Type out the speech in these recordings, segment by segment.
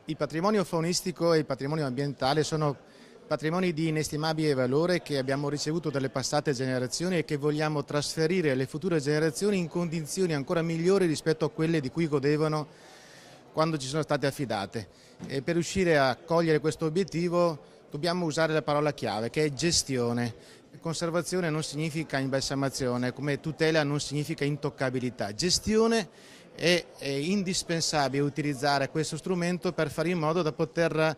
Il patrimonio faunistico e il patrimonio ambientale sono patrimoni di inestimabile valore che abbiamo ricevuto dalle passate generazioni e che vogliamo trasferire alle future generazioni in condizioni ancora migliori rispetto a quelle di cui godevano quando ci sono state affidate. E per riuscire a cogliere questo obiettivo dobbiamo usare la parola chiave, che è gestione. Conservazione non significa imbalsamazione, come tutela non significa intoccabilità. Gestione è indispensabile utilizzare questo strumento per fare in modo da poter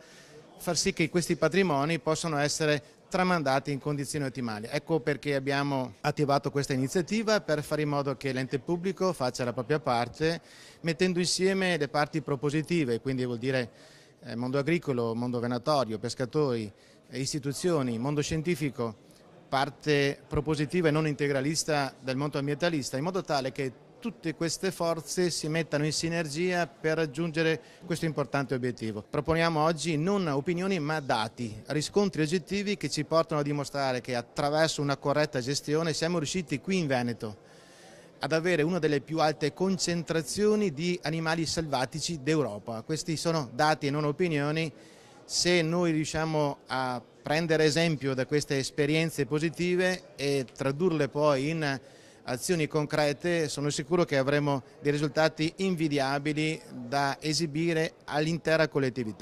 far sì che questi patrimoni possano essere tramandati in condizioni ottimali. Ecco perché abbiamo attivato questa iniziativa per fare in modo che l'ente pubblico faccia la propria parte, mettendo insieme le parti propositive, quindi vuol dire mondo agricolo, mondo venatorio, pescatori, istituzioni, mondo scientifico, parte propositiva e non integralista del mondo ambientalista, in modo tale che tutte queste forze si mettano in sinergia per raggiungere questo importante obiettivo. Proponiamo oggi non opinioni ma dati, riscontri oggettivi che ci portano a dimostrare che attraverso una corretta gestione siamo riusciti qui in Veneto ad avere una delle più alte concentrazioni di animali selvatici d'Europa. Questi sono dati e non opinioni. Se noi riusciamo a prendere esempio da queste esperienze positive e tradurle poi in azioni concrete, sono sicuro che avremo dei risultati invidiabili da esibire all'intera collettività.